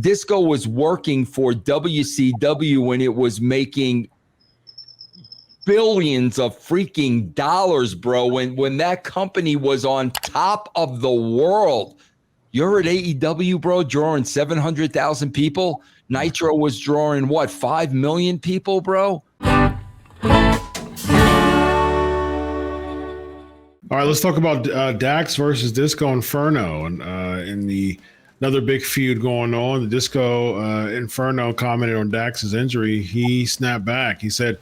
Disco was working for WCW when it was making billions of freaking dollars, bro. When that company was on top of the world. You're at AEW, bro, drawing 700,000 people. Nitro was drawing, what, 5 million people, bro? All right, let's talk about Dax versus Disco Inferno. And in another big feud going on, the Disco Inferno commented on Dax's injury. He snapped back. He said,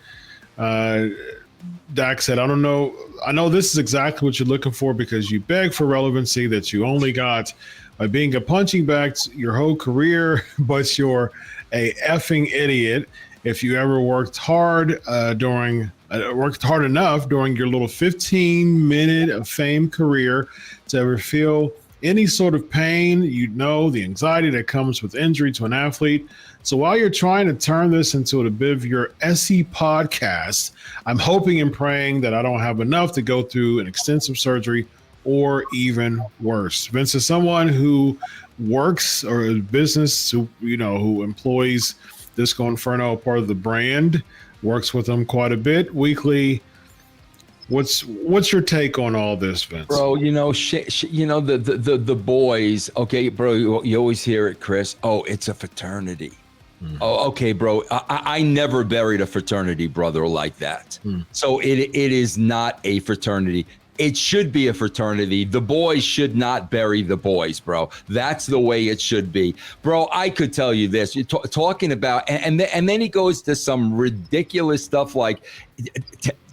Dax said, I don't know. I know this is exactly what you're looking for because you beg for relevancy that you only got by being a punching bag your whole career, but you're a effing idiot. If you ever worked hard worked hard enough during your little 15-minute of fame career to ever feel any sort of pain, you'd know the anxiety that comes with injury to an athlete. So while you're trying to turn this into a bit of your SE podcast, I'm hoping and praying that I don't have enough to go through an extensive surgery or even worse. Vince is someone who works or a business who employs Disco Inferno, part of the brand, works with them quite a bit weekly. What's your take on all this, Vince? Bro, the boys. Okay, bro, you always hear it, Chris. Oh, it's a fraternity. Oh, okay, bro. I never buried a fraternity brother like that. So it is not a fraternity. It should be a fraternity. The boys should not bury the boys, bro. That's the way it should be. Bro, I could tell you this. You're talking about, and then he goes to some ridiculous stuff like,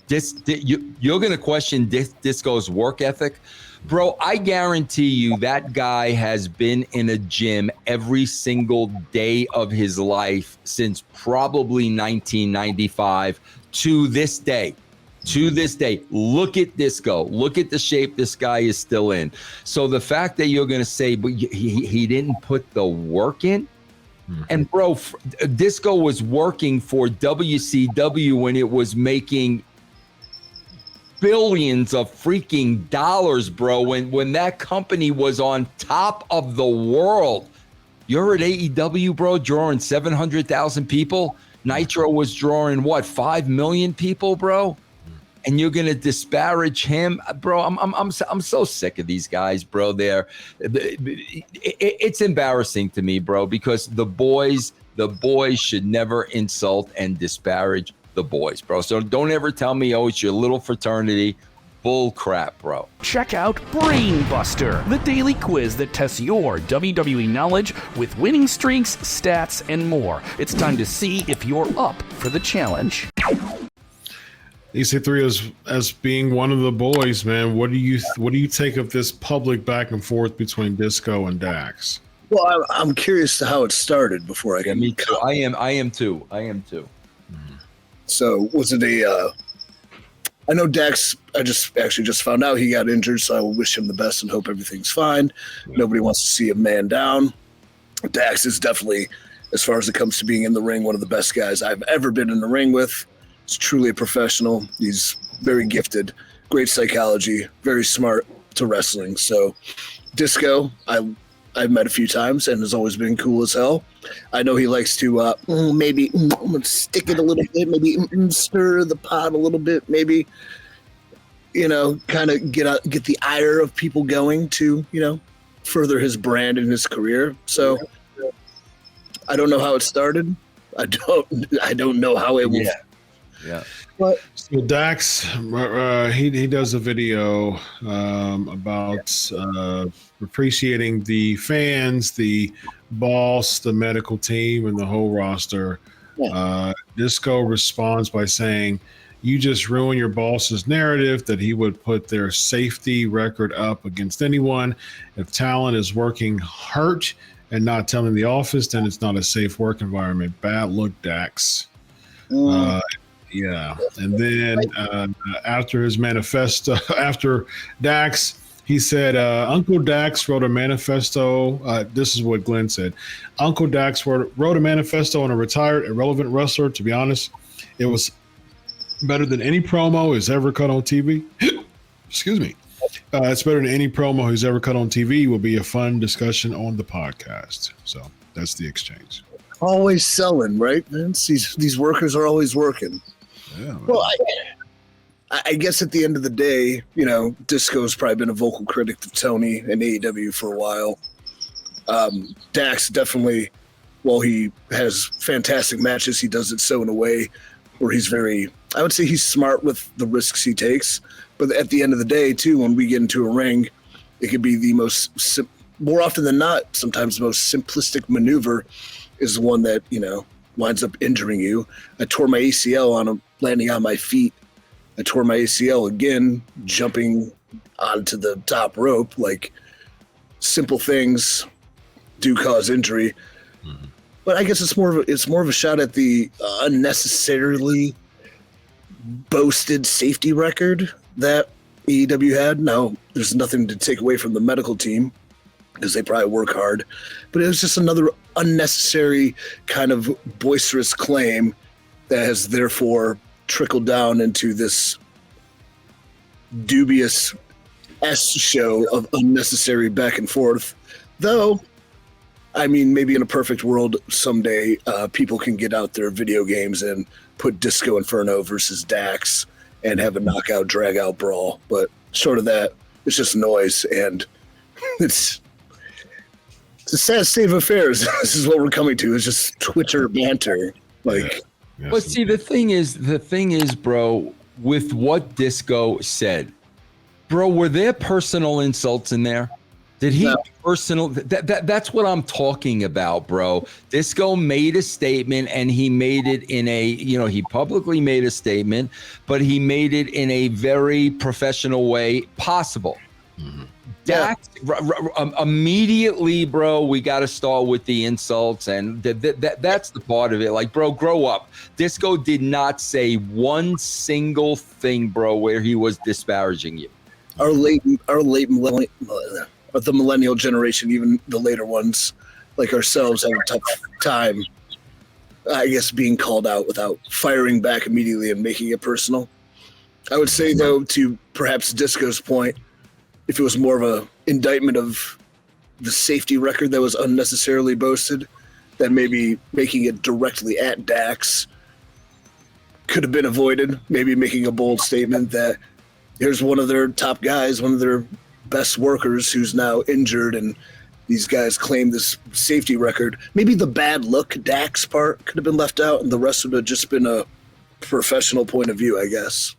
you're going to question Disco's work ethic? Bro, I guarantee you that guy has been in a gym every single day of his life since probably 1995 to this day. To this day, look at Disco. Look at the shape this guy is still in. So the fact that you're going to say, but he didn't put the work in, and bro, Disco was working for WCW when it was making billions of freaking dollars, bro. When that company was on top of the world. You're at AEW, bro, drawing 700,000 people. Nitro was drawing, what, 5 million people, bro? And you're gonna disparage him, bro? I'm so sick of these guys, bro. It's embarrassing to me, bro, because the boys should never insult and disparage the boys, bro. So don't ever tell me, oh, it's your little fraternity. Bull crap, bro. Check out BrainBuster, the daily quiz that tests your WWE knowledge with winning streaks, stats, and more. It's time to see if you're up for the challenge. EC3 as being one of the boys, man. What do you take of this public back and forth between Disco and Dax? Well, I'm curious to how it started before I get. Me too. I am too. So was it I know Dax. I just found out he got injured, so I will wish him the best and hope everything's fine. Yeah. Nobody wants to see a man down. Dax is definitely, as far as it comes to being in the ring, one of the best guys I've ever been in the ring with. He's truly a professional. He's very gifted, great psychology, very smart to wrestling. So Disco, I've met a few times and has always been cool as hell. I know he likes to maybe stick it a little bit, maybe stir the pot a little bit, maybe, kind of get the ire of people going to, further his brand and his career. So I don't know how it started. I don't know how it will. Yeah. But so Dax, he does a video about appreciating the fans, the boss, the medical team, and the whole roster. Yeah. Disco responds by saying, "You just ruined your boss's narrative that he would put their safety record up against anyone. If talent is working hurt and not telling the office, then it's not a safe work environment. Bad look, Dax." Yeah, and then after his manifesto, after Dax, he said, Uncle Dax wrote a manifesto. This is what Glenn said. Uncle Dax wrote a manifesto on a retired, irrelevant wrestler. To be honest, it was better than any promo he's ever cut on TV. Excuse me. It's better than any promo he's ever cut on TV. Will be a fun discussion on the podcast. So That's the exchange. Always selling, right, Vince? These workers are always working. Yeah. Well, I guess at the end of the day, Disco's probably been a vocal critic of Tony and AEW for a while. Dax definitely, while he has fantastic matches, he does it so in a way where I would say he's smart with the risks he takes. But at the end of the day, too, when we get into a ring, it could be the more often than not, sometimes the most simplistic maneuver is the one that, winds up injuring you. I tore my ACL landing on my feet. I tore my ACL again, jumping onto the top rope. Like, simple things do cause injury. Mm-hmm. But I guess it's more of a shot at the unnecessarily boasted safety record that AEW had. Now, there's nothing to take away from the medical team because they probably work hard, but it was just another unnecessary kind of boisterous claim that has therefore trickled down into this dubious show of unnecessary back and forth. Though, I mean, maybe in a perfect world someday, people can get out their video games and put Disco Inferno versus Dax and have a knockout, drag-out brawl. But short of that, it's just noise, and it's a sad state of affairs. This is what we're coming to. It's just Twitter banter. Like, yes. But see, the thing is, bro, with what Disco said, bro, were there personal insults in there? Did he personal? That's what I'm talking about, bro. Disco made a statement, and he made it in a, he publicly made a statement, but he made it in a very professional way possible. Mm-hmm. Dax, immediately, bro, we got to start with the insults, and that's the part of it. Like, bro, grow up. Disco did not say one single thing, bro, where he was disparaging you. Our late the millennial generation, even the later ones, like ourselves, have a tough time, I guess, being called out without firing back immediately and making it personal. I would say, though, to perhaps Disco's point, if it was more of a indictment of the safety record that was unnecessarily boasted, then maybe making it directly at Dax could have been avoided. Maybe making a bold statement that here's one of their top guys, one of their best workers who's now injured, and these guys claim this safety record. Maybe the bad look Dax part could have been left out, and the rest would have just been a professional point of view, I guess.